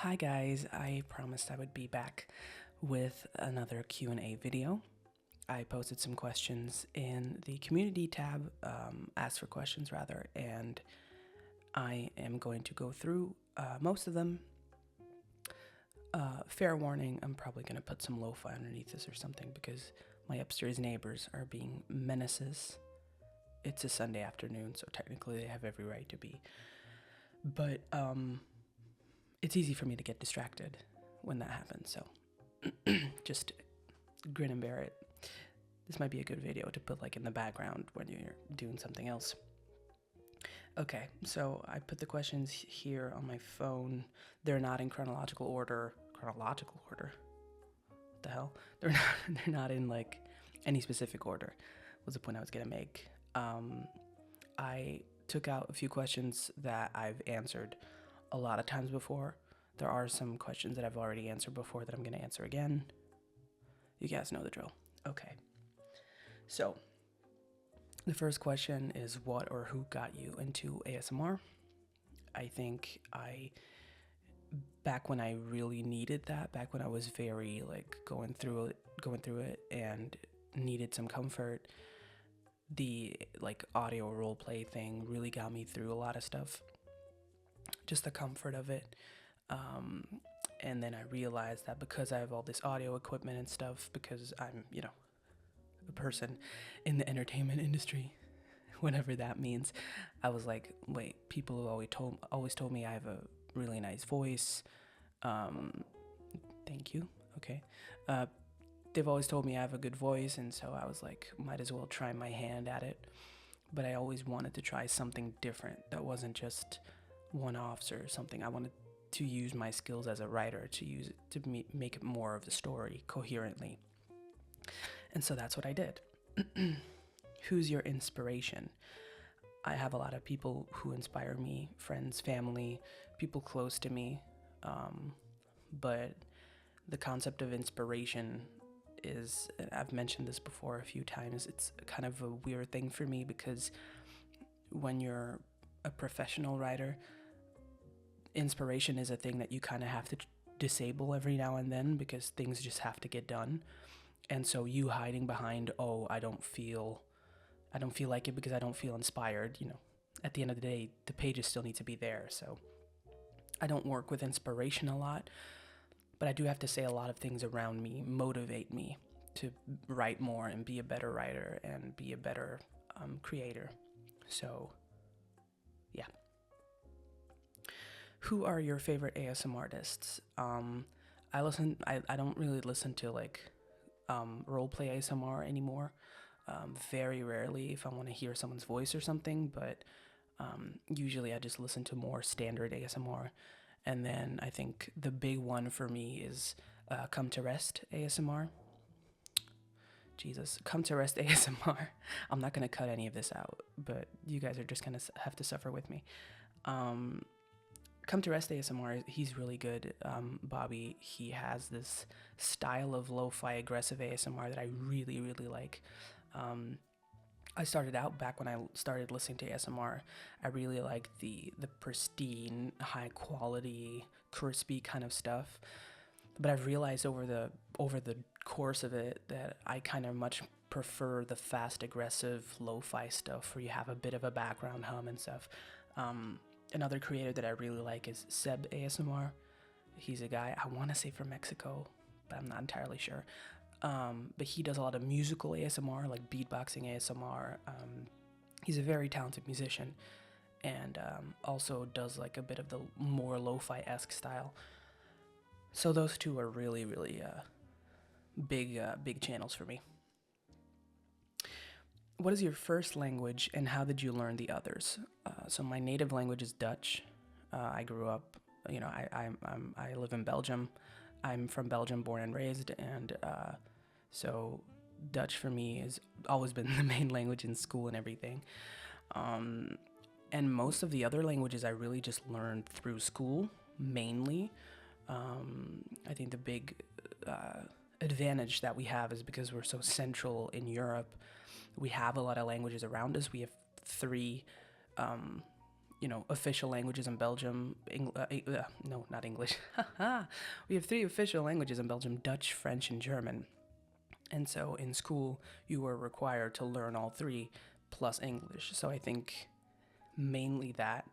Hi guys, I promised I would be back with another Q&A video. I posted some questions in the community tab, asked for questions rather, and I am going to go through most of them. Fair warning, I'm probably going to put some lo-fi underneath this or something because my upstairs neighbors are being menaces. It's a Sunday afternoon, so technically they have every right to be. But it's easy for me to get distracted when that happens, so just grin and bear it. This might be a good video to put like in the background when you're doing something else. Okay, so I put the questions here on my phone. They're not in chronological order. What the hell? They're not in like any specific order. Was the point I was gonna make. I took out a few questions that I've answered a lot of times before. There are some questions that I've already answered before that I'm going to answer again. You guys know the drill. Okay. So, the first question is what or who got you into ASMR? I think back when I really needed that, back when I was very like going through it and needed some comfort, the like audio role play thing really got me through a lot of stuff. Just the comfort of it. And then I realized that because I have all this audio equipment and stuff, because I'm, a person in the entertainment industry, whatever that means, I was like, wait, people have always told me I have a really nice voice. Thank you. Okay. They've always told me I have a good voice, and so I was like, might as well try my hand at it. But I always wanted to try something different that wasn't just one-offs or something. I wanted to use my skills as a writer to use it to make it more of the story coherently. And so that's what I did. Who's your inspiration? I have a lot of people who inspire me, friends, family, people close to me. But the concept of inspiration is, I've mentioned this before a few times, it's kind of a weird thing for me because when you're a professional writer, inspiration is a thing that you kind of have to disable every now and then because things just have to get done. And so you hiding behind, I don't feel like it because I don't feel inspired, at the end of the day, the pages still need to be there. So I don't work with inspiration a lot, but I do have to say a lot of things around me motivate me to write more and be a better writer and be a better creator. So, yeah. Who are your favorite ASMR artists? I don't really listen to like roleplay ASMR anymore. Very rarely if I want to hear someone's voice or something, but usually I just listen to more standard ASMR. And then I think the big one for me is Come to Rest ASMR. Jesus, Come to Rest ASMR. I'm not going to cut any of this out, but you guys are just going to have to suffer with me. Come to Rest ASMR, he's really good. Bobby, he has this style of lo-fi aggressive ASMR that I really, really like. I started out back when I started listening to ASMR. I really liked the pristine, high quality, crispy kind of stuff. But I've realized over the course of it that I kind of much prefer the fast, aggressive, lo-fi stuff where you have a bit of a background hum and stuff. Another creator that I really like is Seb ASMR. He's a guy, I want to say from Mexico, but I'm not entirely sure. But he does a lot of musical ASMR, like beatboxing ASMR. He's a very talented musician and also does like a bit of the more lo-fi-esque style. So those two are really, really big channels for me. What is your first language and how did you learn the others? So my native language is Dutch. I grew up, I live in Belgium. I'm from Belgium, born and raised, and so Dutch for me has always been the main language in school and everything. And most of the other languages I really just learned through school, mainly. I think the big advantage that we have is because we're so central in Europe. We have a lot of languages around us. We have three official languages in Belgium. No, not English. We have 3 official languages in Belgium: Dutch, French, and German. And so in school, you were required to learn all 3 plus English. So I think mainly that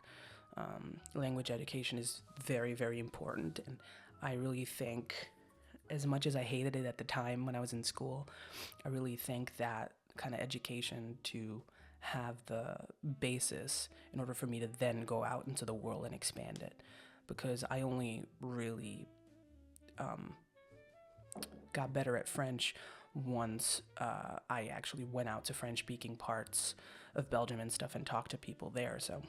language education is very, very important. And I really think, as much as I hated it at the time when I was in school, I really think that kind of education to have the basis in order for me to then go out into the world and expand it. Because I only really got better at French once I actually went out to French-speaking parts of Belgium and stuff and talked to people there. So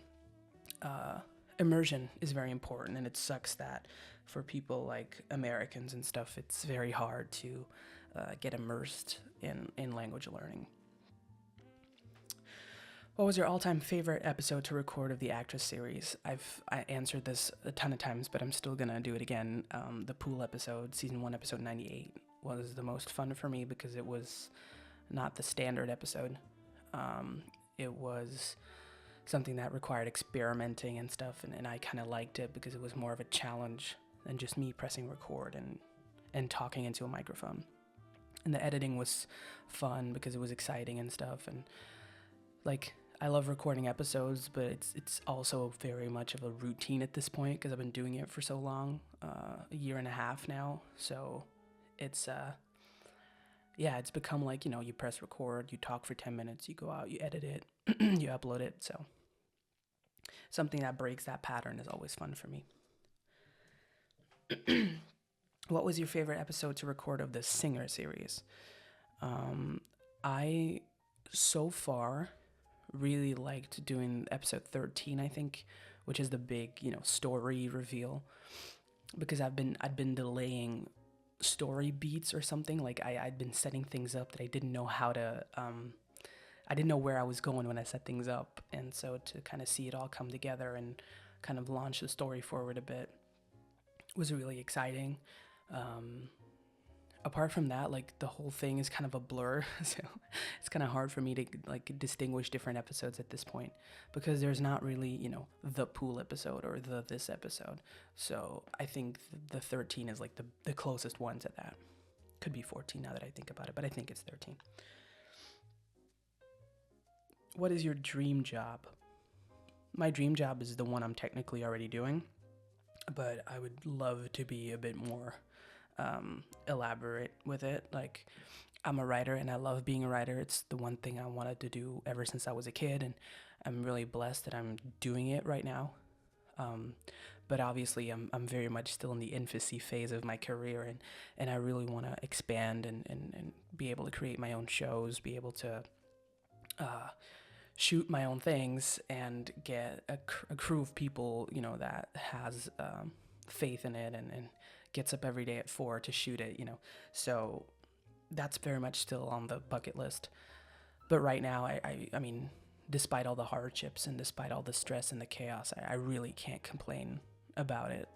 immersion is very important, and it sucks that for people like Americans and stuff, it's very hard to get immersed in language learning. What was your all-time favorite episode to record of the Actress series? I answered this a ton of times, but I'm still gonna do it again. The pool episode, season 1, episode 98, was the most fun for me because it was not the standard episode. It was something that required experimenting and stuff, and I kind of liked it because it was more of a challenge than just me pressing record and talking into a microphone. And the editing was fun because it was exciting and stuff, and like, I love recording episodes, but it's also very much of a routine at this point because I've been doing it for so long, a year and a half now. So it's it's become like, you press record, you talk for 10 minutes, you go out, you edit it, you upload it. So something that breaks that pattern is always fun for me. What was your favorite episode to record of the Singer series? I so far really liked doing episode 13, I think, which is the big, story reveal, because I'd been delaying story beats or something. Like I'd been setting things up that I didn't know how to, I didn't know where I was going when I set things up. And so to kind of see it all come together and kind of launch the story forward a bit was really exciting. Apart from that, like, the whole thing is kind of a blur, so it's kind of hard for me to, like, distinguish different episodes at this point, because there's not really, the pool episode or this episode. So I think the 13 is, like, the closest one to that. Could be 14 now that I think about it, but I think it's 13. What is your dream job? My dream job is the one I'm technically already doing, but I would love to be a bit more elaborate with it. Like, I'm a writer and I love being a writer. It's the one thing I wanted to do ever since I was a kid, and I'm really blessed that I'm doing it right now. But obviously I'm very much still in the infancy phase of my career, and I really want to expand and be able to create my own shows, be able to shoot my own things, and get a crew of people, that has faith in it and gets up every day at 4 to shoot it, So that's very much still on the bucket list. But right now, I mean, despite all the hardships and despite all the stress and the chaos, I really can't complain about it.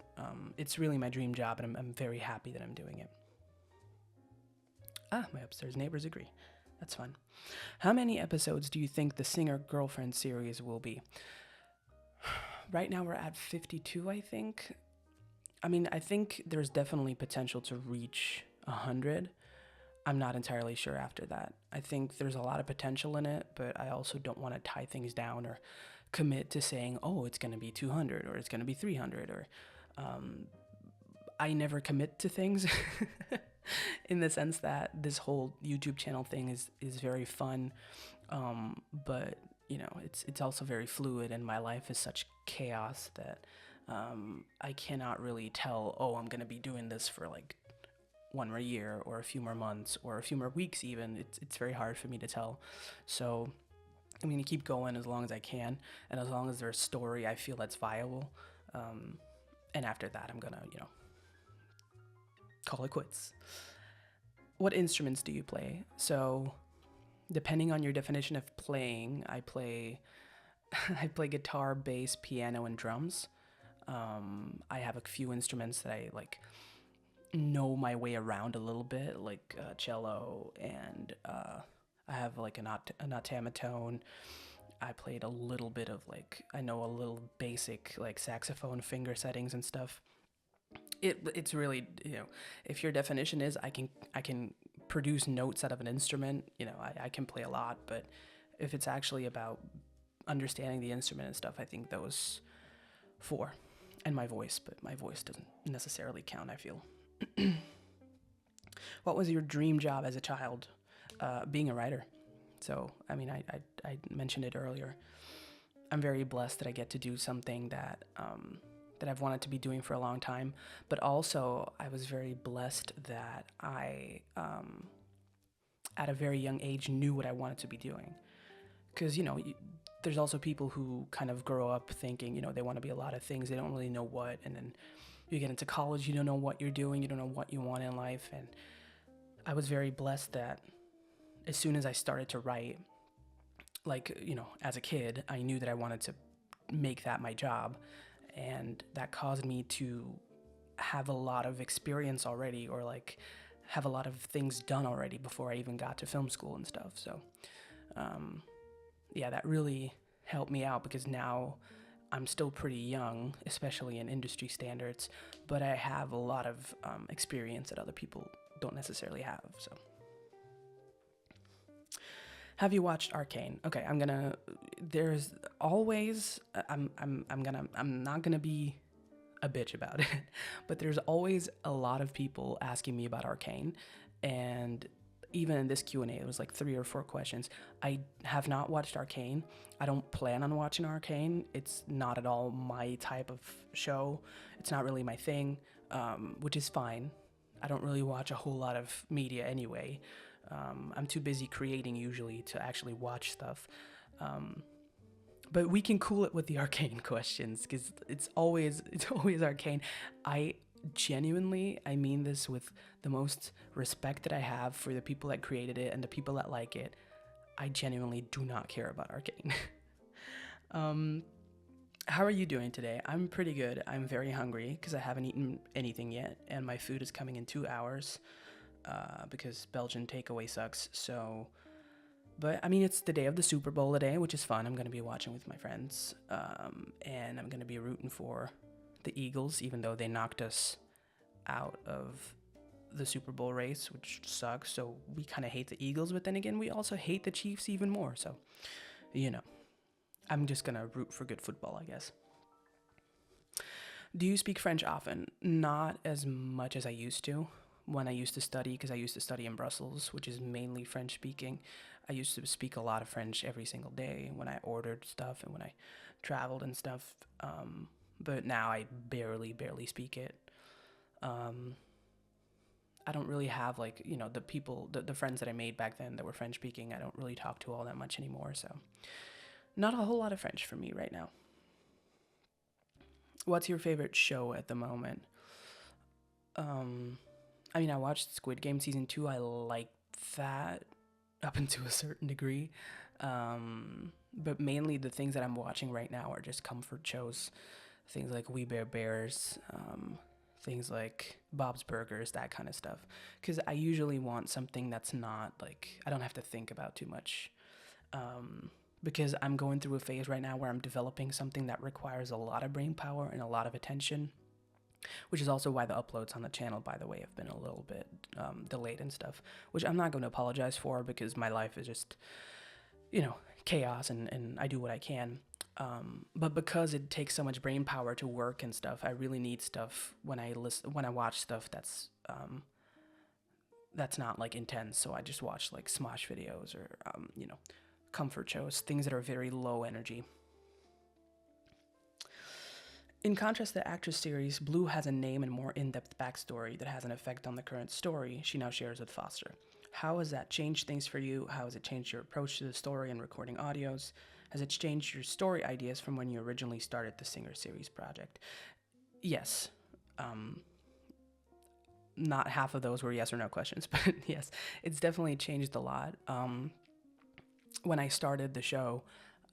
It's really my dream job, and I'm very happy that I'm doing it. My upstairs neighbors agree. That's fun. How many episodes do you think the Singer Girlfriend series will be? Right now we're at 52, I think. I mean, I think there's definitely potential to reach 100. I'm not entirely sure after that. I think there's a lot of potential in it, but I also don't want to tie things down or commit to saying, oh, it's going to be 200 or it's going to be 300, or I never commit to things in the sense that this whole YouTube channel thing is very fun, but it's also very fluid, and my life is such chaos that I cannot really tell, oh, I'm going to be doing this for like one more year or a few more months or a few more weeks even. It's very hard for me to tell. So I'm going to keep going as long as I can, and as long as there's a story I feel that's viable. And after that, I'm going to, call it quits. What instruments do you play? So depending on your definition of playing, I play guitar, bass, piano, and drums. I have a few instruments that I know my way around a little bit, like cello, and I have like an automaton, I played a little bit of like, I know a little basic like saxophone finger settings and stuff. It's really, if your definition is I can produce notes out of an instrument, I can play a lot, but if it's actually about understanding the instrument and stuff, I think those four, and my voice, but my voice doesn't necessarily count, I feel. What was your dream job as a child? Being a writer. So, I mean, I mentioned it earlier. I'm very blessed that I get to do something that I've wanted to be doing for a long time. But also, I was very blessed that I, at a very young age, knew what I wanted to be doing. Because, there's also people who kind of grow up thinking, they want to be a lot of things. They don't really know what. And then you get into college, you don't know what you're doing. You don't know what you want in life. And I was very blessed that as soon as I started to write, like, as a kid, I knew that I wanted to make that my job. And that caused me to have a lot of experience already, or like have a lot of things done already before I even got to film school and stuff. So, yeah, that really helped me out because now I'm still pretty young, especially in industry standards, but I have a lot of experience that other people don't necessarily have. So, have you watched Arcane? Okay, there's always, I'm not gonna be a bitch about it, but there's always a lot of people asking me about Arcane, and even in this Q&A, it was like 3 or 4 questions. I have not watched Arcane. I don't plan on watching Arcane. It's not at all my type of show. It's not really my thing, which is fine. I don't really watch a whole lot of media anyway. I'm too busy creating usually to actually watch stuff. But we can cool it with the Arcane questions because it's always Arcane. I mean this with the most respect that I have for the people that created it and the people that like it. I genuinely do not care about Arcane. How are you doing today? I'm pretty good. I'm very hungry because I haven't eaten anything yet, and my food is coming in 2 hours because Belgian takeaway sucks. So, but I mean, it's the day of the Super Bowl today, which is fun. I'm going to be watching with my friends, and I'm going to be rooting for the Eagles, even though they knocked us out of the Super Bowl race, which sucks. So we kind of hate the Eagles, but then again, we also hate the Chiefs even more. So, I'm just going to root for good football, I guess. Do you speak French often? Not as much as I used to. When I used to study, because I used to study in Brussels, which is mainly French speaking, I used to speak a lot of French every single day when I ordered stuff and when I traveled and stuff. But now I barely speak it. I don't really have the people, the friends that I made back then that were French speaking, I don't really talk to all that much anymore. So not a whole lot of French for me right now. What's your favorite show at the moment? I mean, I watched Squid Game season 2. I liked that up until a certain degree. But mainly the things that I'm watching right now are just comfort shows. Things like We Bare Bears, things like Bob's Burgers, that kind of stuff. Because I usually want something that's not I don't have to think about too much. Because I'm going through a phase right now where I'm developing something that requires a lot of brain power and a lot of attention. Which is also why the uploads on the channel, by the way, have been a little bit delayed and stuff, which I'm not going to apologize for because my life is just, chaos and I do what I can. But because it takes so much brain power to work and stuff, I really need stuff when I watch stuff that's not intense. So I just watch Smosh videos or, comfort shows, things that are very low energy. In contrast to the actress series, Blue has a name and more in-depth backstory that has an effect on the current story she now shares with Foster. How has that changed things for you? How has it changed your approach to the story and recording audios? Has it changed your story ideas from when you originally started the Singer series project? Yes. Not half of those were yes or no questions, but yes, it's definitely changed a lot. When I started the show,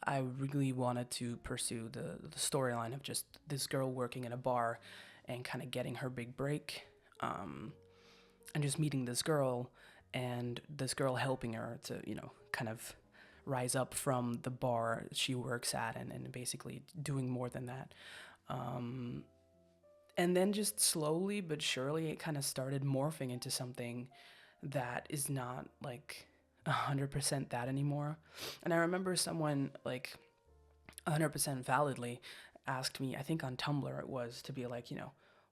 I really wanted to pursue the storyline of just this girl working in a bar and kind of getting her big break, and just meeting this girl and this girl helping her to, kind of rise up from the bar she works at, and basically doing more than that. Um, and then just slowly but surely, it kind of started morphing into something that is not like 100% that anymore. And I remember someone like 100% validly asked me, I think on Tumblr it was, to be like,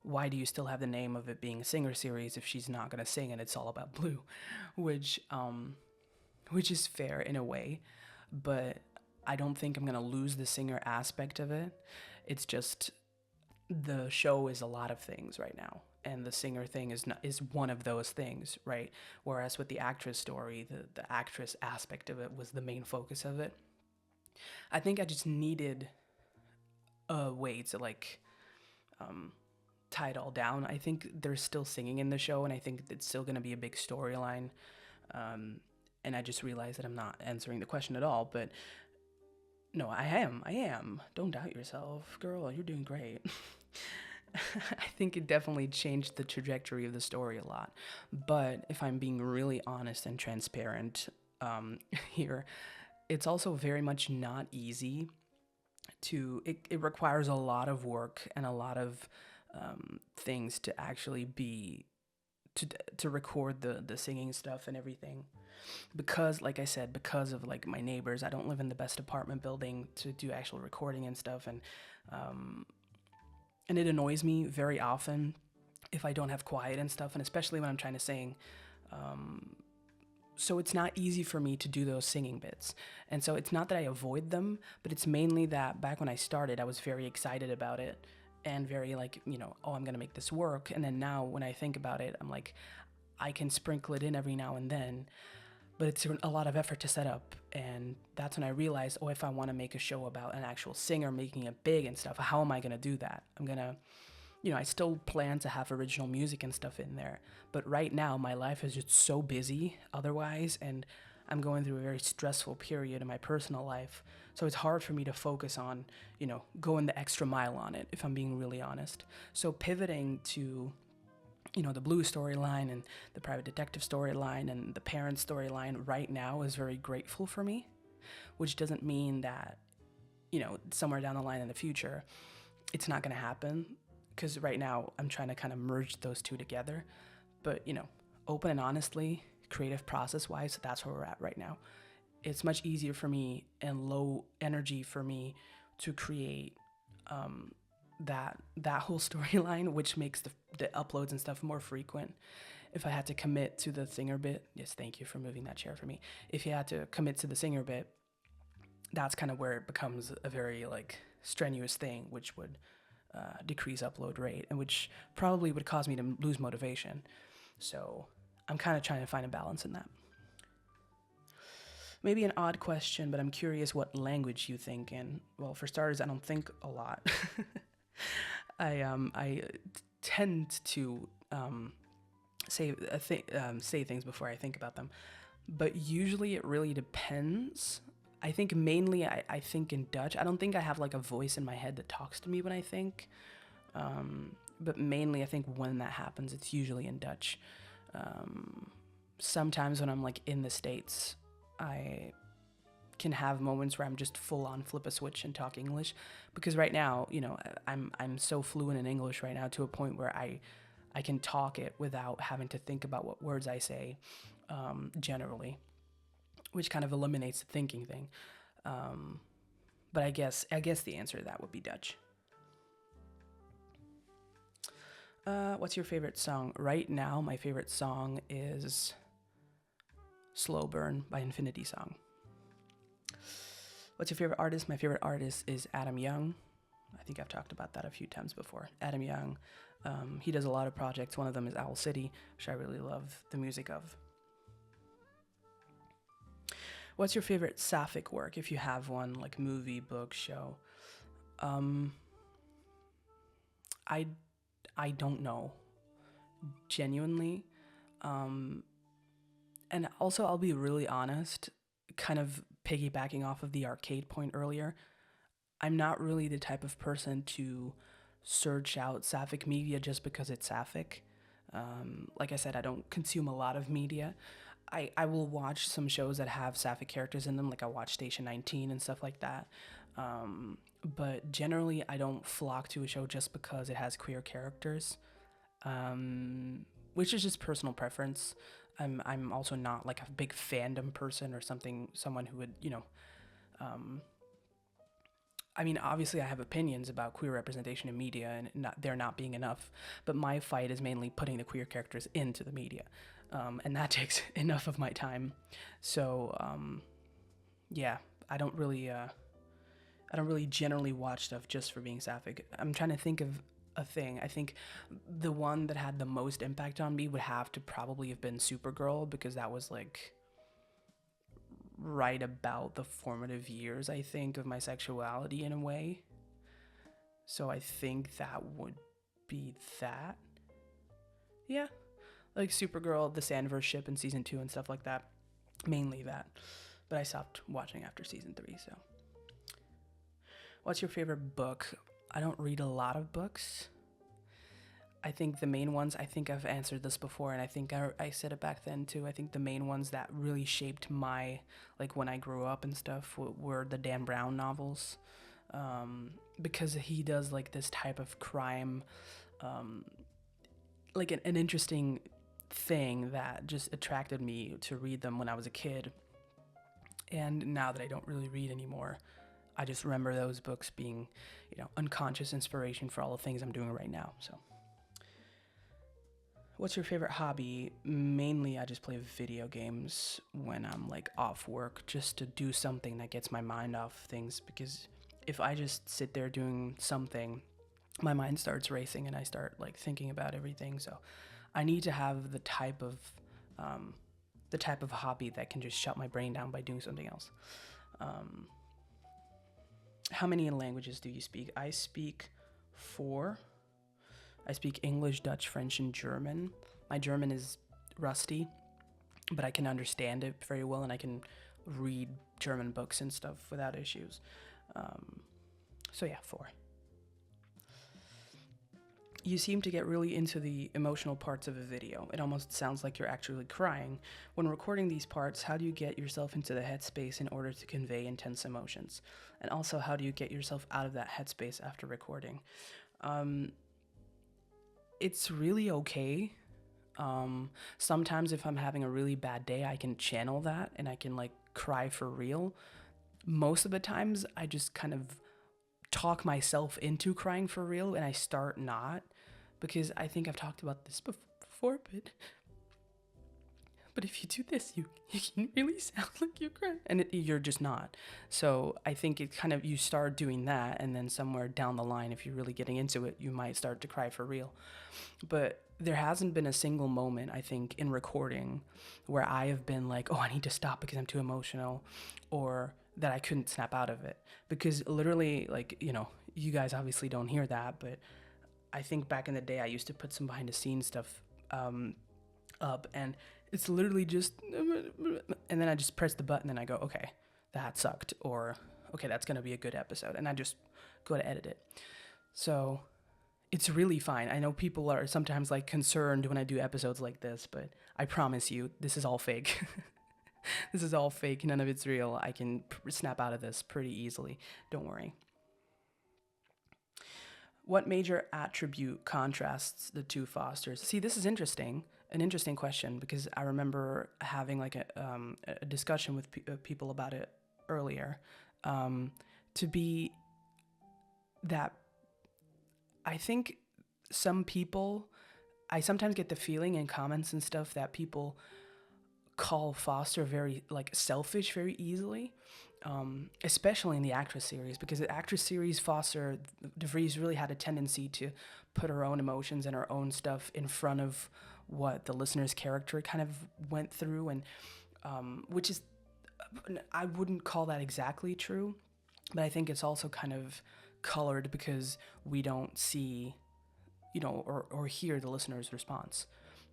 why do you still have the name of it being a singer series if she's not gonna sing and it's all about Blue, which which is fair in a way, but I don't think I'm gonna lose the singer aspect of it. It's just the show is a lot of things right now, and the singer thing is one of those things, right? Whereas with the actress story, the actress aspect of it was the main focus of it. I think I just needed a way to like um, tie it all down. I think there's still singing in the show, and I think it's still going to be a big storyline. Um, and I just realized that I'm not answering the question at all. But no, I am. I am. Don't doubt yourself, girl. You're doing great. I think it definitely changed the trajectory of the story a lot. But if I'm being really honest and transparent here, it's also very much not easy it requires a lot of work and a lot of things to actually be to record the singing stuff and everything, because like I said, because of like my neighbors, I don't live in the best apartment building to do actual recording and stuff, and it annoys me very often if I don't have quiet and stuff, and especially when I'm trying to sing. So it's not easy for me to do those singing bits. And so it's not that I avoid them, but it's mainly that back when I started, I was very excited about it and very like, oh, I'm going to make this work. And then now when I think about it, I'm like, I can sprinkle it in every now and then, but it's a lot of effort to set up. And that's when I realized, oh, if I want to make a show about an actual singer making it big and stuff, how am I going to do that? I'm going to I still plan to have original music and stuff in there. But right now, my life is just so busy otherwise, and I'm going through a very stressful period in my personal life. So it's hard for me to focus on, going the extra mile on it, if I'm being really honest. So pivoting to, the Blue storyline and the private detective storyline and the parent storyline right now is very grateful for me, which doesn't mean that, somewhere down the line in the future, it's not going to happen. Because right now I'm trying to kind of merge those two together. But, open and honestly, creative process wise, that's where we're at right now. It's much easier for me and low energy for me to create that whole storyline, which makes the uploads and stuff more frequent. If I had to commit to the singer bit, yes, thank you for moving that chair for me. If you had to commit to the singer bit, that's kind of where it becomes a very like strenuous thing, which would decrease upload rate, and which probably would cause me to lose motivation. So I'm kind of trying to find a balance in that. Maybe an odd question, but I'm curious what language you think in. Well, for starters, I don't think a lot. I tend to say things before I think about them, but usually it really depends. I think mainly I think in Dutch. I don't think I have like a voice in my head that talks to me when I think. But mainly I think when that happens, it's usually in Dutch. Sometimes when I'm like in the States, I can have moments where I'm just full on flip a switch and talk English. Because right now, I'm so fluent in English right now to a point where I can talk it without having to think about what words I say generally, which kind of eliminates the thinking thing. But I guess the answer to that would be Dutch. What's your favorite song? Right now, my favorite song is Slow Burn by Infinity Song. What's your favorite artist? My favorite artist is Adam Young. I think I've talked about that a few times before. Adam Young. He does a lot of projects. One of them is Owl City, which I really love the music of. What's your favorite sapphic work, if you have one, like movie, book, show? I don't know, genuinely. And also, I'll be really honest, kind of piggybacking off of the arcade point earlier, I'm not really the type of person to search out sapphic media just because it's sapphic. Like I said, I don't consume a lot of media. I will watch some shows that have sapphic characters in them, like I watch Station 19 and stuff like that. But generally, I don't flock to a show just because it has queer characters, which is just personal preference. I'm also not like a big fandom person or someone who would, I mean, obviously, I have opinions about queer representation in media and there not being enough, but my fight is mainly putting the queer characters into the media, and that takes enough of my time. So, yeah, I don't really, generally watch stuff just for being sapphic. I'm trying to think of a thing. I think the one that had the most impact on me would have to probably have been Supergirl, because that was like right about the formative years, I think, of my sexuality in a way. So I think that would be that. Yeah. Like Supergirl, the Sandverse ship in season 2 and stuff like that. Mainly that. But I stopped watching after season 3, so. What's your favorite book? I don't read a lot of books. I think the main ones, I think I've answered this before, and I think I said it back then too. I think the main ones that really shaped my, like when I grew up and stuff, were the Dan Brown novels. Because he does like this type of crime, like an interesting thing that just attracted me to read them when I was a kid. And now that I don't really read anymore, I just remember those books being, unconscious inspiration for all the things I'm doing right now. So, what's your favorite hobby? Mainly, I just play video games when I'm like off work, just to do something that gets my mind off things. Because if I just sit there doing something, my mind starts racing and I start like thinking about everything. So, I need to have the type of hobby that can just shut my brain down by doing something else. How many languages do you speak? I speak 4. I speak English, Dutch, French, and German. My German is rusty, but I can understand it very well, and I can read German books and stuff without issues. So yeah, 4. You seem to get really into the emotional parts of a video. It almost sounds like you're actually crying. When recording these parts, how do you get yourself into the headspace in order to convey intense emotions? And also, how do you get yourself out of that headspace after recording? It's really okay. Sometimes if I'm having a really bad day, I can channel that and I can like cry for real. Most of the times, I just kind of talk myself into crying for real, and I start not, because I think I've talked about this before, but if you do this, you can really sound like you're crying, and you're just not. So I think it kind of, you start doing that, and then somewhere down the line, if you're really getting into it, you might start to cry for real. But there hasn't been a single moment, I think, in recording where I have been like, oh, I need to stop because I'm too emotional, or that I couldn't snap out of it. Because literally, like, you guys obviously don't hear that, but I think back in the day I used to put some behind the scenes stuff up, and it's literally just, and then I just press the button and I go, okay, that sucked, or okay, that's gonna be a good episode, and I just go to edit it. So it's really fine. I know people are sometimes like concerned when I do episodes like this, but I promise you, this is all fake. This is all fake. None of it's real. I can snap out of this pretty easily. Don't worry. What major attribute contrasts the two Fosters? See, this is interesting. An interesting question, because I remember having like a discussion with people about it earlier. To be that, I think some people, I sometimes get the feeling in comments and stuff that people call Foster very like selfish very easily, especially in the Actress series, because the Actress series, Foster DeVries really had a tendency to put her own emotions and her own stuff in front of what the listener's character kind of went through, and which is, I wouldn't call that exactly true, but I think it's also kind of colored because we don't see, or hear the listener's response,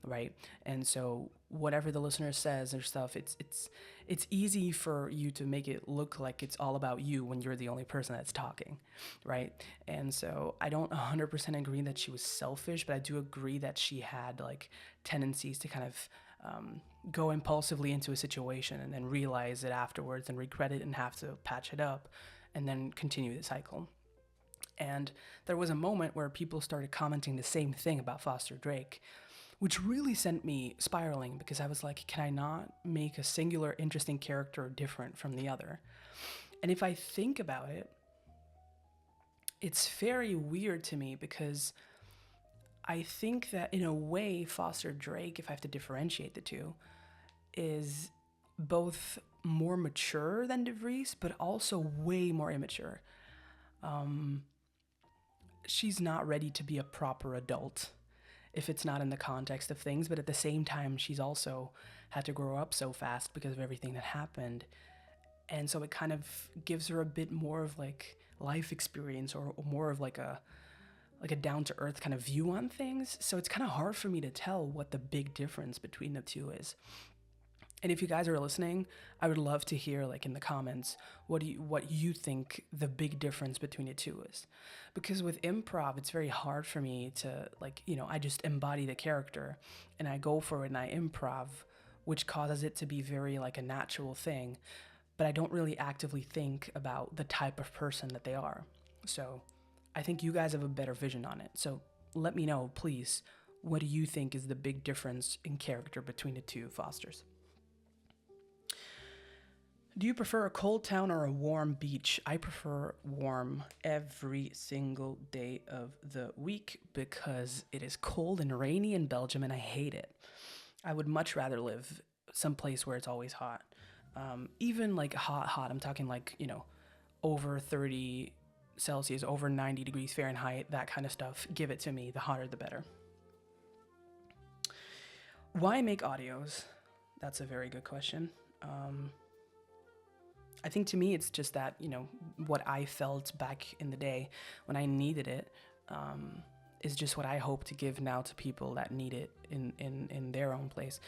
right? And so whatever the listener says or stuff, it's easy for you to make it look like it's all about you when you're the only person that's talking, right? And so I don't 100% agree that she was selfish, but I do agree that she had like tendencies to kind of go impulsively into a situation and then realize it afterwards and regret it and have to patch it up and then continue the cycle. And there was a moment where people started commenting the same thing about Foster Drake, which really sent me spiraling because I was like, can I not make a singular, interesting character different from the other? And if I think about it, it's very weird to me because I think that in a way, Foster Drake, if I have to differentiate the two, is both more mature than DeVries, but also way more immature. She's not ready to be a proper adult if it's not in the context of things, but at the same time, she's also had to grow up so fast because of everything that happened. And so it kind of gives her a bit more of like life experience or more of like a down-to-earth kind of view on things. So it's kind of hard for me to tell what the big difference between the two is. And if you guys are listening, I would love to hear, like, in the comments, what you think the big difference between the two is. Because with improv, it's very hard for me to, like, I just embody the character and I go for it and I improv, which causes it to be very like a natural thing. But I don't really actively think about the type of person that they are. So I think you guys have a better vision on it. So let me know, please, what do you think is the big difference in character between the two Fosters? Do you prefer a cold town or a warm beach? I prefer warm every single day of the week because it is cold and rainy in Belgium and I hate it. I would much rather live someplace where it's always hot. Even like hot, I'm talking like, over 30 Celsius, over 90 degrees Fahrenheit, that kind of stuff. Give it to me. The hotter, the better. Why make audios? That's a very good question. I think to me, it's just that, what I felt back in the day when I needed it is just what I hope to give now to people that need it in their own place.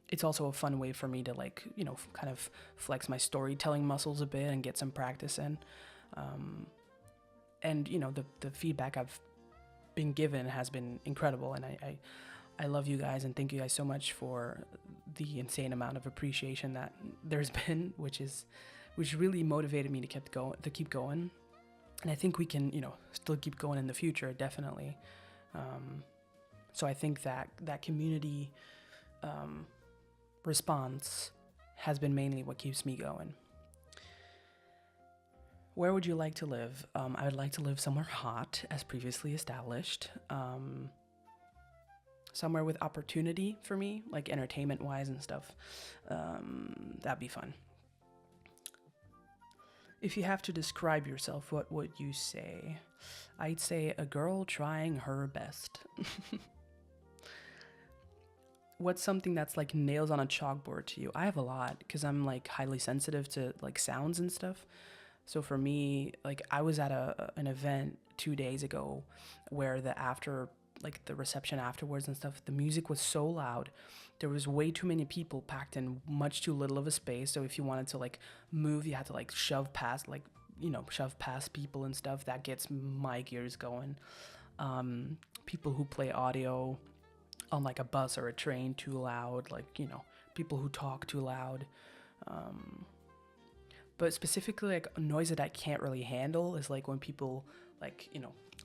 It's also a fun way for me to kind of flex my storytelling muscles a bit and get some practice in. And, the feedback I've been given has been incredible. And I love you guys and thank you guys so much for the insane amount of appreciation that there's been, which really motivated me to keep going. And I think we can, still keep going in the future, definitely. So I think that community response has been mainly what keeps me going. Where would you like to live? I would like to live somewhere hot, as previously established. Somewhere with opportunity for me, like entertainment-wise and stuff. That'd be fun. If you have to describe yourself, what would you say? I'd say a girl trying her best. What's something that's like nails on a chalkboard to you? I have a lot because I'm like highly sensitive to like sounds and stuff. So for me, like I was at an event 2 days ago where the reception afterwards and stuff, the music was so loud. There was way too many people packed in much too little of a space. So if you wanted to like move, you had to like shove past people and stuff. That gets my gears going. People who play audio on like a bus or a train too loud, people who talk too loud. But specifically like a noise that I can't really handle is like when people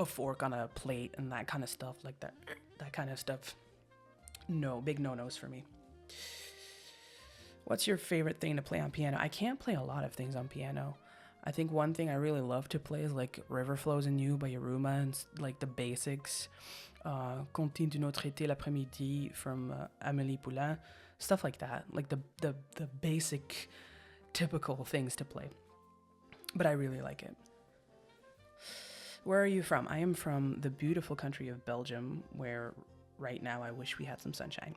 a fork on a plate and that kind of stuff, like that kind of stuff. No, big no-nos for me. What's your favorite thing to play on piano? I can't play a lot of things on piano. I think one thing I really love to play is like River Flows in You by Yaruma and like the basics. Comptine d'une autre été l'après-midi from Amélie Poulain. Stuff like that. Like the basic, typical things to play. But I really like it. Where are you from? I am from the beautiful country of Belgium, where right now I wish we had some sunshine.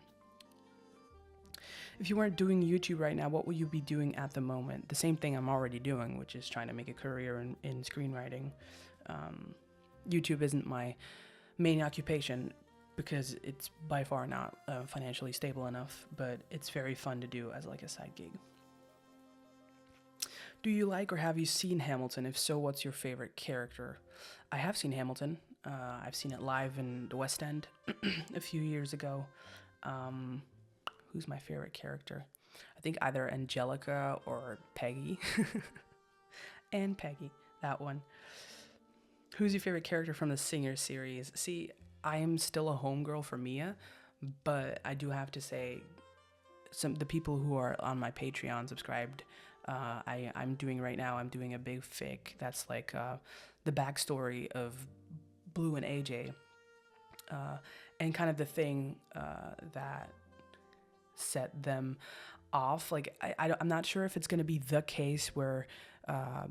If you weren't doing YouTube right now, what would you be doing at the moment? The same thing I'm already doing, which is trying to make a career in screenwriting. YouTube isn't my main occupation because it's by far not financially stable enough, but it's very fun to do as like a side gig. Do you like or have you seen Hamilton? If so, what's your favorite character? I have seen Hamilton. I've seen it live in the West End a few years ago. Who's my favorite character? I think either Angelica or Peggy. And Peggy, that one. Who's your favorite character from the Singer series? See, I am still a homegirl for Mia, but I do have to say, the people who are on my Patreon subscribed, I'm doing right now. I'm doing a big fic that's like the backstory of Blue and AJ, and kind of the thing that set them off. Like I'm not sure if it's going to be the case where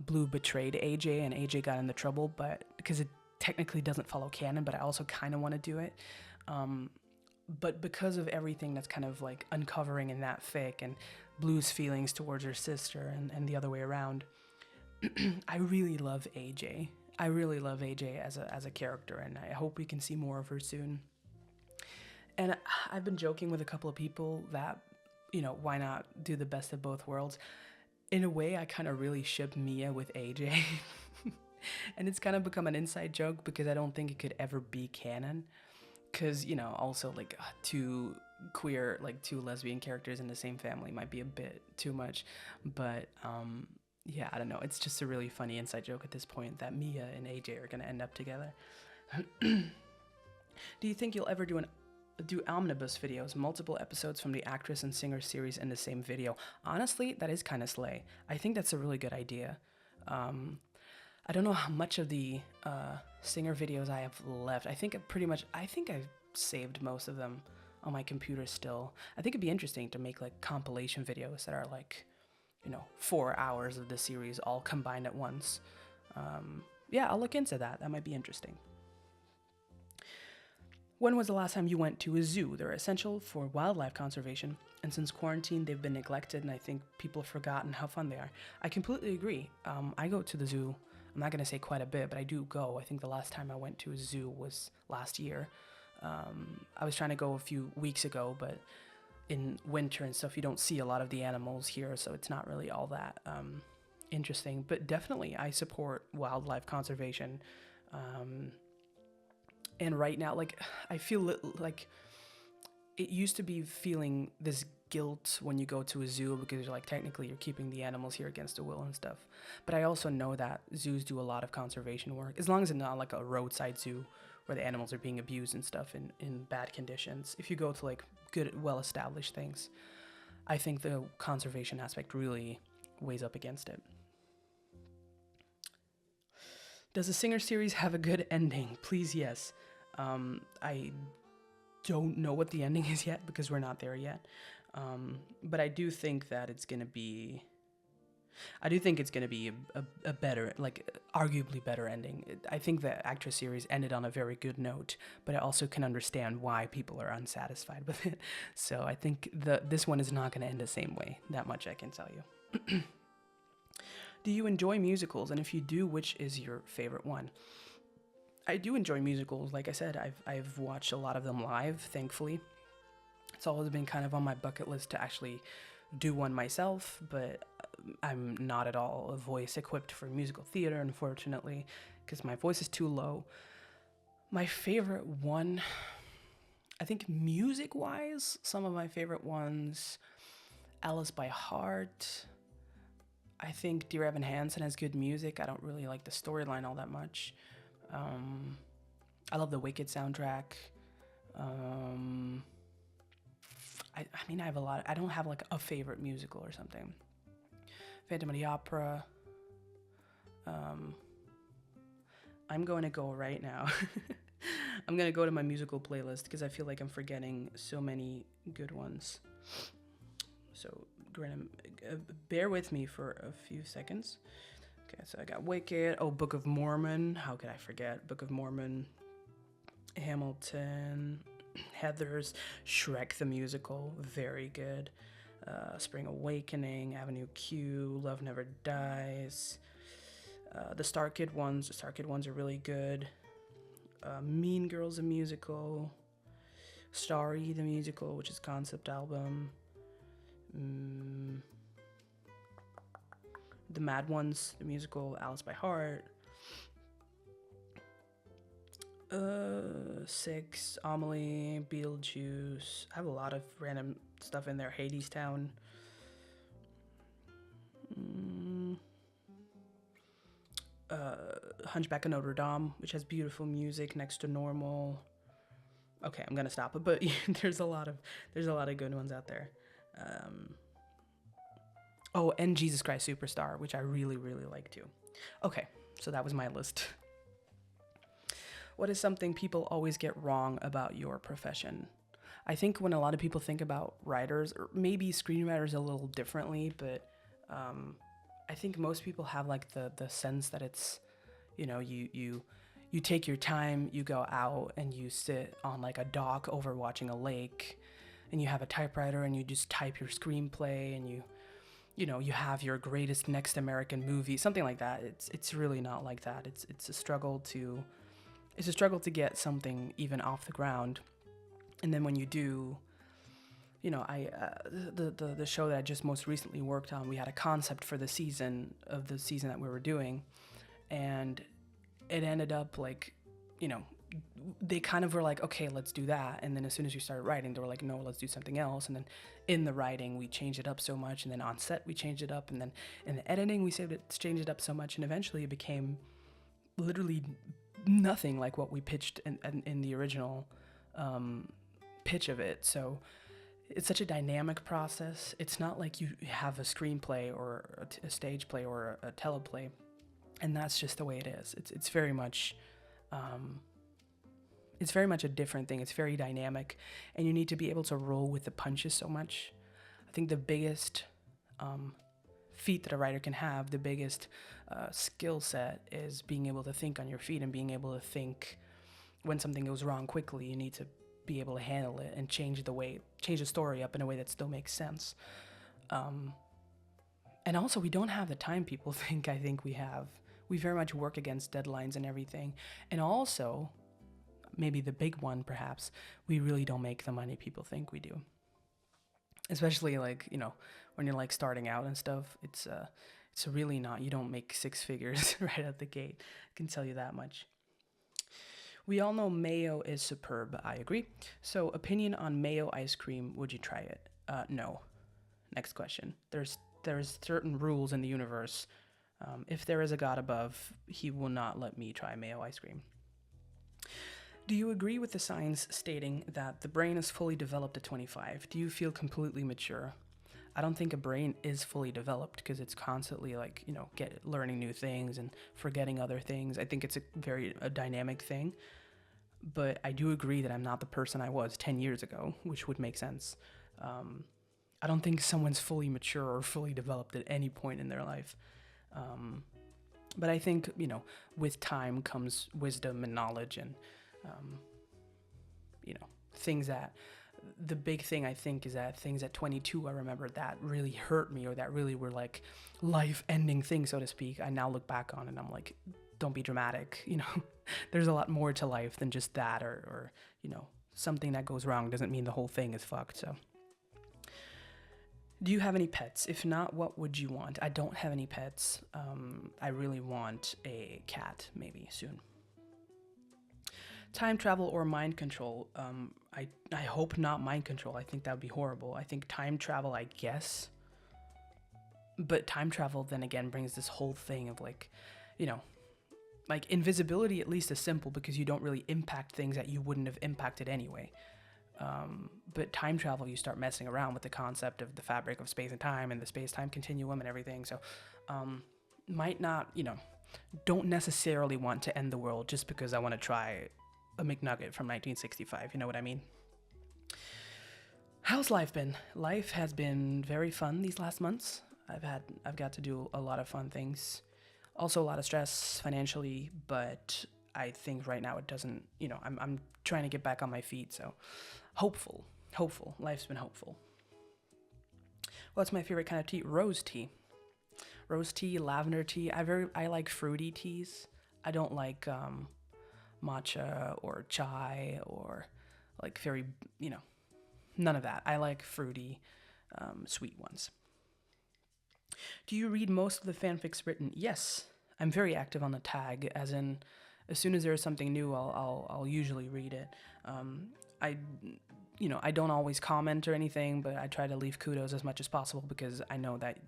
Blue betrayed AJ and AJ got into trouble, but because it technically doesn't follow canon, but I also kind of want to do it. But because of everything that's kind of like uncovering in that fic and Blue's feelings towards her sister and the other way around, I really love AJ. I really love AJ as a character, and I hope we can see more of her soon. And I've been joking with a couple of people that, why not do the best of both worlds? In a way, I kind of really ship Mia with AJ. And it's kind of become an inside joke because I don't think it could ever be canon. Because, also like two lesbian characters in the same family might be a bit too much. But yeah, I don't know. It's just a really funny inside joke at this point that Mia and AJ are going to end up together. Do you think you'll ever do omnibus videos, multiple episodes from the actress and singer series in the same video? Honestly, that is kind of slay. I think that's a really good idea. I don't know how much of the singer videos I have left. I think I've saved most of them on my computer still. I think it'd be interesting to make like compilation videos that are like, 4 hours of the series all combined at once. Yeah, I'll look into that. That might be interesting. When was the last time you went to a zoo? They're essential for wildlife conservation, and since quarantine, they've been neglected, and I think people have forgotten how fun they are. I completely agree. I go to the zoo. I'm not going to say quite a bit, but I do go. I think the last time I went to a zoo was last year. I was trying to go a few weeks ago, but in winter and stuff, you don't see a lot of the animals here, so it's not really all that interesting. But definitely, I support wildlife conservation. And right now, like, I feel like it used to be feeling this guilt when you go to a zoo because you're like, technically you're keeping the animals here against their will and stuff. But I also know that zoos do a lot of conservation work, as long as it's not like a roadside zoo where the animals are being abused and stuff in bad conditions. If you go to like good, well-established things, I think the conservation aspect really weighs up against it. Does the Singer series have a good ending? Please, yes. I don't know what the ending is yet because we're not there yet. But I do think that it's going to be... a better, like, arguably better ending. I think the Actress series ended on a very good note, but I also can understand why people are unsatisfied with it. So I think this one is not going to end the same way. That much I can tell you. Do you enjoy musicals? And if you do, which is your favorite one? I do enjoy musicals. Like I said, I've watched a lot of them live, thankfully. It's always been kind of on my bucket list to actually do one myself, but I'm not at all a voice equipped for musical theater, unfortunately, because my voice is too low. My favorite one, I think music-wise, some of my favorite ones, Alice by Heart. I think Dear Evan Hansen has good music. I don't really like the storyline all that much. I love the Wicked soundtrack. I mean, I have a lot. I don't have like a favorite musical or something. Phantom of the Opera. I'm going to go right now. I'm going to go to my musical playlist because I feel like I'm forgetting so many good ones. So, bear with me for a few seconds. Okay, so I got Wicked. Oh, Book of Mormon. How could I forget? Book of Mormon. Hamilton. Heathers. Shrek the Musical. Very good. Spring Awakening. Avenue Q. Love Never Dies. The Star Kid ones. The Star Kid ones are really good. Mean Girls the Musical. Starry the Musical, which is concept album. The Mad Ones, the musical, Alice by Heart. Six, Amelie, Beetlejuice. I have a lot of random stuff in there. Hadestown. Mm, Hunchback of Notre Dame, which has beautiful music next to normal. Okay, I'm gonna stop it, but there's a lot of good ones out there. Um, oh, and Jesus Christ Superstar, which I really like too. Okay, so that was my list. What is something people always get wrong about your profession? I think when a lot of people think about writers, or maybe screenwriters a little differently, but I think most people have like the sense that it's, you take your time, you go out and you sit on like a dock overwatching a lake, and you have a typewriter and you just type your screenplay, and you have your greatest next American movie, something like that. It's really not like that. It's a struggle to get something even off the ground, and then when you do, the show that I just most recently worked on, we had a concept for the season that we were doing, and it ended up like, they kind of were like, okay, let's do that, and then as soon as we started writing, they were like, no, let's do something else, and then in the writing we changed it up so much, and then on set we changed it up, and then in the editing we changed it up so much, and eventually it became literally nothing like what we pitched in the original pitch of it. So it's such a dynamic process. It's not like you have a screenplay or a stage play or a teleplay, and that's just the way it is. It's very much a different thing. It's very dynamic, and you need to be able to roll with the punches so much. I think the biggest feat that a writer can have, the biggest skill set, is being able to think on your feet and being able to think when something goes wrong quickly. You need to be able to handle it and change the story up in a way that still makes sense. And also, we don't have the time people think I think we have. We very much work against deadlines and everything. And also, maybe the big one perhaps, we really don't make the money people think we do. Especially like, when you're like starting out and stuff, it's really not, you don't make six figures right out the gate. I can tell you that much. We all know mayo is superb. I agree. So, opinion on mayo ice cream, would you try it? No. Next question. There's certain rules in the universe. If there is a God above, he will not let me try mayo ice cream. Do you agree with the science stating that the brain is fully developed at 25? Do you feel completely mature? I don't think a brain is fully developed because it's constantly like, learning new things and forgetting other things. I think it's a dynamic thing. But I do agree that I'm not the person I was 10 years ago, which would make sense. I don't think someone's fully mature or fully developed at any point in their life. But I think, with time comes wisdom and knowledge and, things that, the big thing I think is that things at 22 I remember that really hurt me or that really were like life-ending things, so to speak, I now look back on and I'm like, don't be dramatic, there's a lot more to life than just that, or something that goes wrong doesn't mean the whole thing is fucked. So, do you have any pets? If not, what would you want? I don't have any pets. I really want a cat, maybe soon. Time travel or mind control? I hope not mind control. I think that would be horrible. I think time travel, I guess. But time travel then again brings this whole thing of like, like invisibility at least is simple because you don't really impact things that you wouldn't have impacted anyway. But time travel, you start messing around with the concept of the fabric of space and time and the space-time continuum and everything. So, might not, don't necessarily want to end the world just because I want to try a McNugget from 1965. You know what I mean? How's life been? Life has been very fun these last months. I've got to do a lot of fun things. Also a lot of stress financially, but I think right now it doesn't, I'm trying to get back on my feet, so hopeful. Life's been hopeful. What's my favorite kind of tea? Rose tea, lavender tea. I like fruity teas. I don't like matcha or chai or like very, none of that. I like fruity, sweet ones. Do you read most of the fanfics written? Yes, I'm very active on the tag, as in As soon as there's something new, I'll usually read it. I I don't always comment or anything, but I try to leave kudos as much as possible because I know that,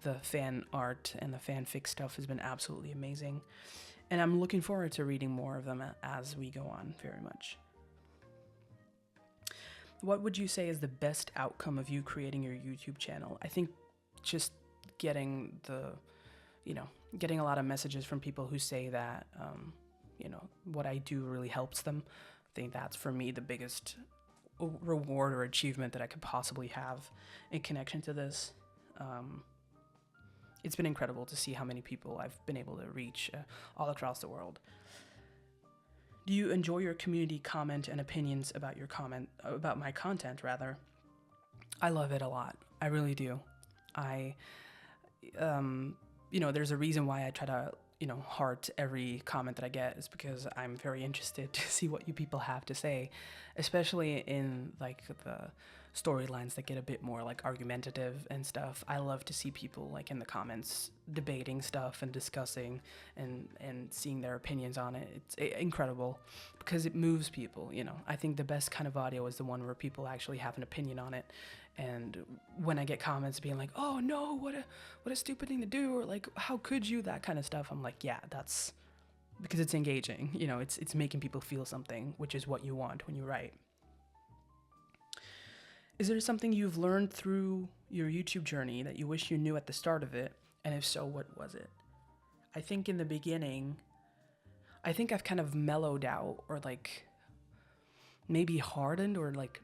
the fan art and the fanfic stuff has been absolutely amazing. And I'm looking forward to reading more of them as we go on very much. What would you say is the best outcome of you creating your YouTube channel? I think just getting getting a lot of messages from people who say that, what I do really helps them. I think that's for me the biggest reward or achievement that I could possibly have in connection to this. It's been incredible to see how many people I've been able to reach all across the world. Do you enjoy your community comment and opinions about about my content rather? I love it a lot. I really do. There's a reason why I try to, heart every comment that I get is because I'm very interested to see what you people have to say, especially in like the storylines that get a bit more like argumentative and stuff. I love to see people like in the comments debating stuff and discussing and seeing their opinions on it. It's incredible because it moves people, I think the best kind of audio is the one where people actually have an opinion on it. And when I get comments being like, "Oh no, what a stupid thing to do," or like, "How could you?" that kind of stuff, I'm like, yeah, that's because it's engaging. It's making people feel something, which is what you want when you write. Is there something you've learned through your YouTube journey that you wish you knew at the start of it? And if so, what was it? I think in the beginning, I've kind of mellowed out or like maybe hardened or like,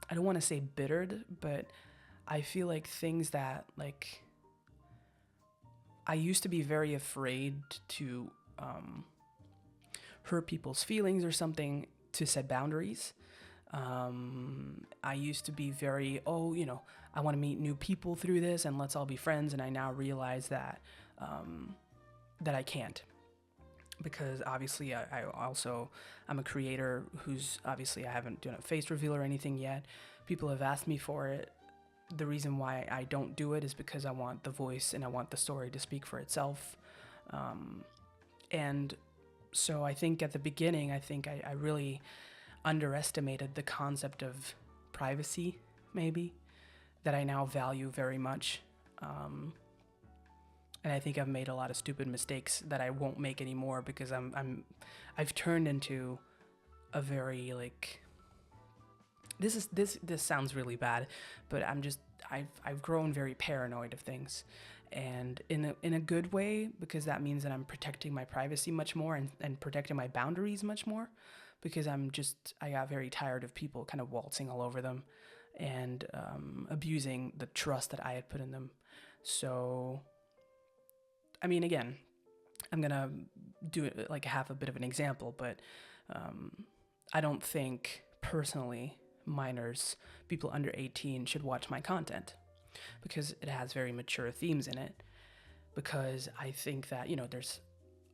I don't want to say bittered, but I feel like things that like I used to be very afraid to hurt people's feelings or something, to set boundaries. I used to be very, I want to meet new people through this and let's all be friends. And I now realize that, that I can't, because obviously I'm a creator who's obviously I haven't done a face reveal or anything yet. People have asked me for it. The reason why I don't do it is because I want the voice and I want the story to speak for itself. And so I think at the beginning, I really underestimated the concept of privacy, maybe, that I now value very much. And I think I've made a lot of stupid mistakes that I won't make anymore because I've turned into a very like, this sounds really bad, but I've grown very paranoid of things, and in a good way, because that means that I'm protecting my privacy much more and protecting my boundaries much more, because I got very tired of people kind of waltzing all over them and abusing the trust that I had put in them. So, I mean, again, I'm gonna do it like have a bit of an example, but I don't think personally minors, people under 18, should watch my content because it has very mature themes in it. Because I think that, there's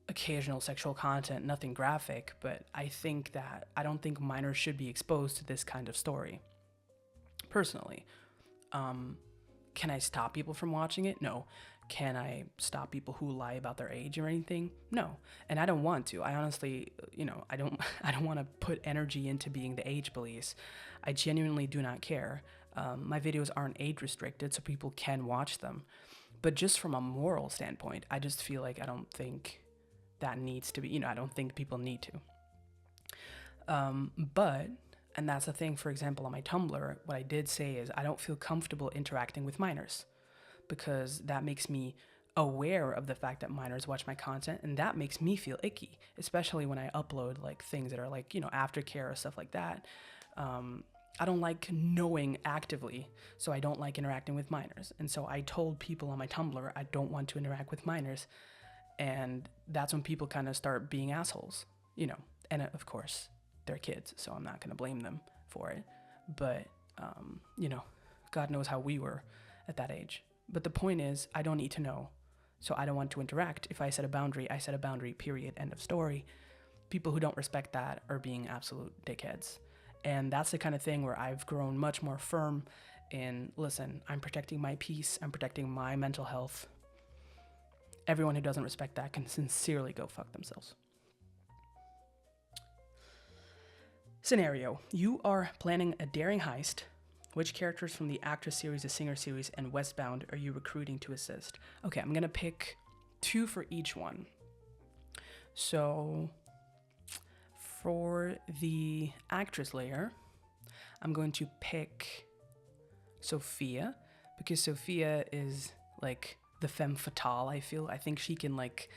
occasional sexual content, nothing graphic, but I don't think minors should be exposed to this kind of story. Personally, can I stop people from watching it? No. Can I stop people who lie about their age or anything? No. And I don't want to. I honestly, I don't want to put energy into being the age police. I genuinely do not care. My videos aren't age restricted, so people can watch them. But just from a moral standpoint, I just feel like I don't think that needs to be, I don't think people need to. And that's the thing, for example, on my Tumblr, what I did say is I don't feel comfortable interacting with minors because that makes me aware of the fact that minors watch my content, and that makes me feel icky, especially when I upload like things that are like, aftercare or stuff like that. I don't like knowing actively, so I don't like interacting with minors. And so I told people on my Tumblr I don't want to interact with minors, and that's when people kind of start being assholes, and of course they're kids, so I'm not going to blame them for it. But, God knows how we were at that age. But the point is, I don't need to know, so I don't want to interact. If I set a boundary, I set a boundary, period, end of story. People who don't respect that are being absolute dickheads. And that's the kind of thing where I've grown much more firm in, listen, I'm protecting my peace, I'm protecting my mental health. Everyone who doesn't respect that can sincerely go fuck themselves. Scenario: you are planning a daring heist. Which characters from the actress series, the singer series, and Westbound are you recruiting to assist? Okay, I'm gonna pick 2 for each one. So for the actress layer, I'm going to pick Sophia, because Sophia is like the femme fatale. I think she can, like,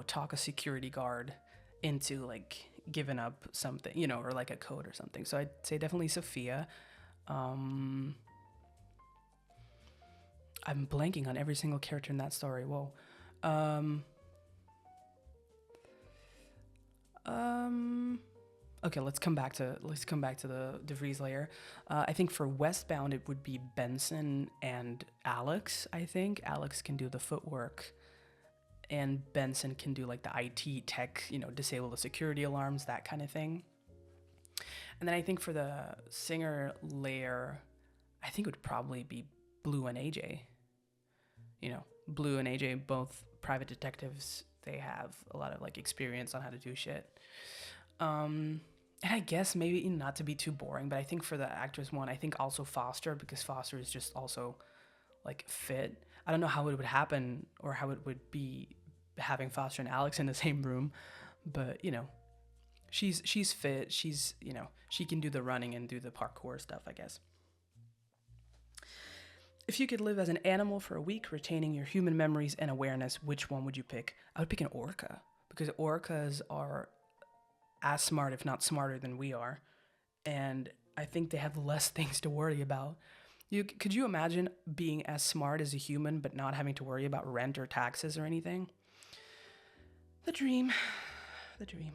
talk a security guard into like giving up something, or like a code or something. So I'd say definitely Sophia. I'm blanking on every single character in that story. Whoa. Okay, let's come back to the DeVries layer. I think for Westbound it would be Benson and Alex. I think Alex can do the footwork, and Benson can do like the IT tech, disable the security alarms, that kind of thing. And then I think for the singer layer, I think it would probably be Blue and AJ. Blue and AJ, both private detectives. They have a lot of like experience on how to do shit. And I guess maybe not to be too boring, but I think for the actress one, I think also Foster, because Foster is just also like fit. I don't know how it would happen or how it would be having Foster and Alex in the same room, but she's fit. She's, she can do the running and do the parkour stuff, I guess. If you could live as an animal for a week, retaining your human memories and awareness, which one would you pick? I would pick an orca, because orcas are as smart, if not smarter than we are. And I think they have less things to worry about. Could you imagine being as smart as a human, but not having to worry about rent or taxes or anything? The dream. The dream.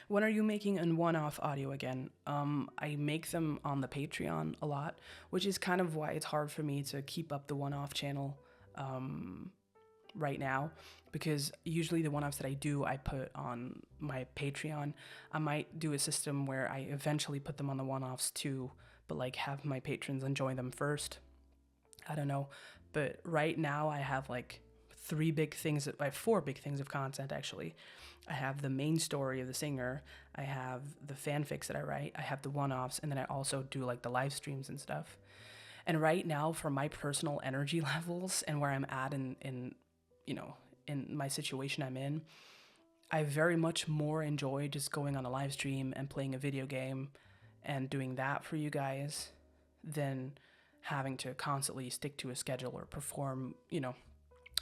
When are you making a one-off audio again? I make them on the Patreon a lot, which is kind of why it's hard for me to keep up the one-off channel right now, because usually the one-offs that I do, I put on my Patreon. I might do a system where I eventually put them on the one-offs too, but like have my patrons enjoy them first. I don't know. But right now I have like I have 4 big things of content, actually. I have the main story of the singer, I have the fanfics that I write, I have the one-offs, and then I also do like the live streams and stuff. And right now, for my personal energy levels and where I'm at in my situation I'm in, I very much more enjoy just going on a live stream and playing a video game and doing that for you guys than having to constantly stick to a schedule or perform,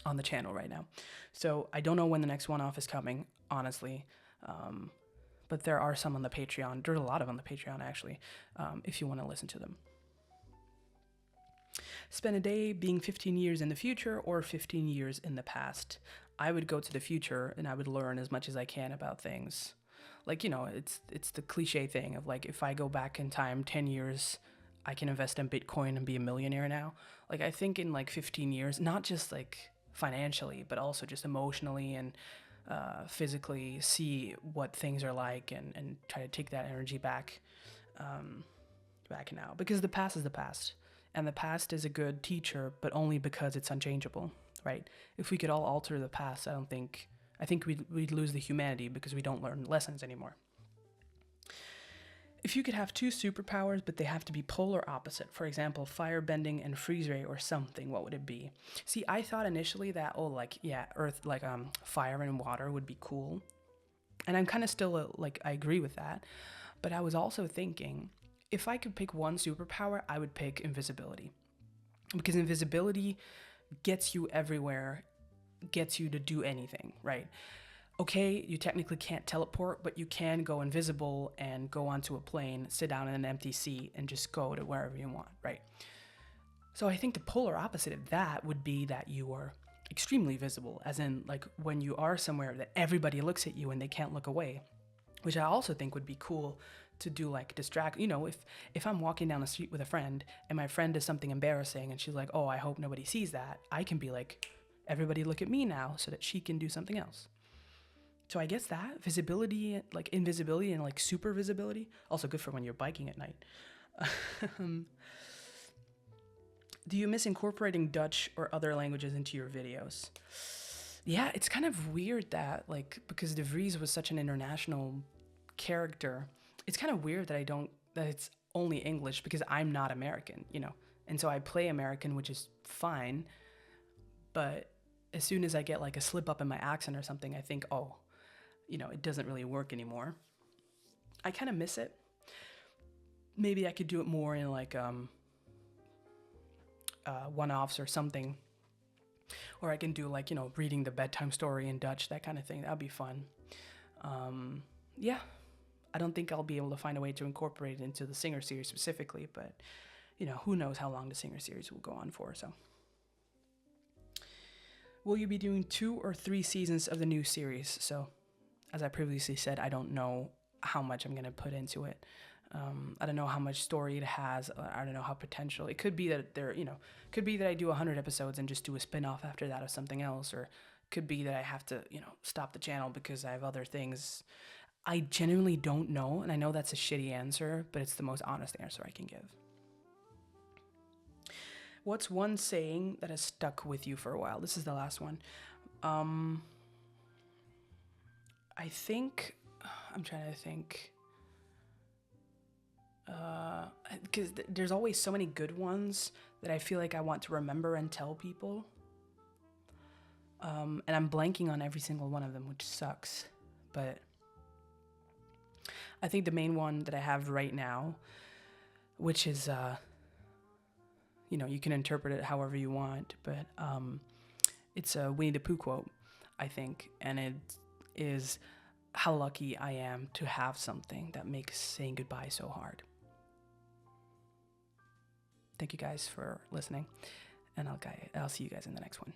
on the channel right now. So I don't know when the next one-off is coming, honestly. But there are some on the Patreon. There's a lot of on the Patreon, actually, if you want to listen to them. Spend a day being 15 years in the future or 15 years in the past. I would go to the future and I would learn as much as I can about things. Like, it's the cliche thing of like, if I go back in time 10 years, I can invest in Bitcoin and be a millionaire now. Like, I think in like 15 years, not just like financially, but also just emotionally and physically see what things are like and try to take that energy back now, because the past is the past, and the past is a good teacher, but only because it's unchangeable, right? If we could all alter the past, I think we'd lose the humanity, because we don't learn lessons anymore. If you could have 2 superpowers, but they have to be polar opposite, for example, firebending and freeze ray or something, what would it be? See, I thought initially that, earth, fire and water would be cool. And I'm kind of still, I agree with that. But I was also thinking, if I could pick one superpower, I would pick invisibility. Because invisibility gets you everywhere, gets you to do anything, right? Okay, you technically can't teleport, but you can go invisible and go onto a plane, sit down in an empty seat, and just go to wherever you want, right? So I think the polar opposite of that would be that you are extremely visible, as in like when you are somewhere that everybody looks at you and they can't look away, which I also think would be cool to do, like distract, if I'm walking down the street with a friend and my friend does something embarrassing and she's like, oh, I hope nobody sees that, I can be like, everybody look at me now, so that she can do something else. So I guess that visibility, like invisibility and like super visibility, also good for when you're biking at night. Do you miss incorporating Dutch or other languages into your videos? Yeah, it's kind of weird that, like, because De Vries was such an international character, it's kind of weird that it's only English because I'm not American, you know. And so I play American, which is fine, but as soon as I get like a slip up in my accent or something, I think, oh, you know, it doesn't really work anymore. I kind of miss it. Maybe I could do it more in like one-offs or something. Or I can do like, you know, reading the bedtime story in Dutch, that kind of thing. That'd be fun. Yeah, I don't think I'll be able to find a way to incorporate it into the Singer series specifically, but, you know, who knows how long the Singer series will go on for, so. Will you be doing 2 or 3 seasons of the new series? So, as I previously said, I don't know how much I'm going to put into it. I don't know how much story it has. I don't know how potential. It could be that could be that I do 100 episodes and just do a spin-off after that of something else, or could be that I have to, you know, stop the channel because I have other things. I genuinely don't know, and I know that's a shitty answer, but it's the most honest answer I can give. What's one saying that has stuck with you for a while? This is the last one. I think, I'm trying to think. Because there's always so many good ones that I feel like I want to remember and tell people. And I'm blanking on every single one of them, which sucks. But I think the main one that I have right now, which is, you know, you can interpret it however you want, but it's a Winnie the Pooh quote, I think. And it is, how lucky I am to have something that makes saying goodbye so hard. Thank you guys for listening, and I'll see you guys in the next one.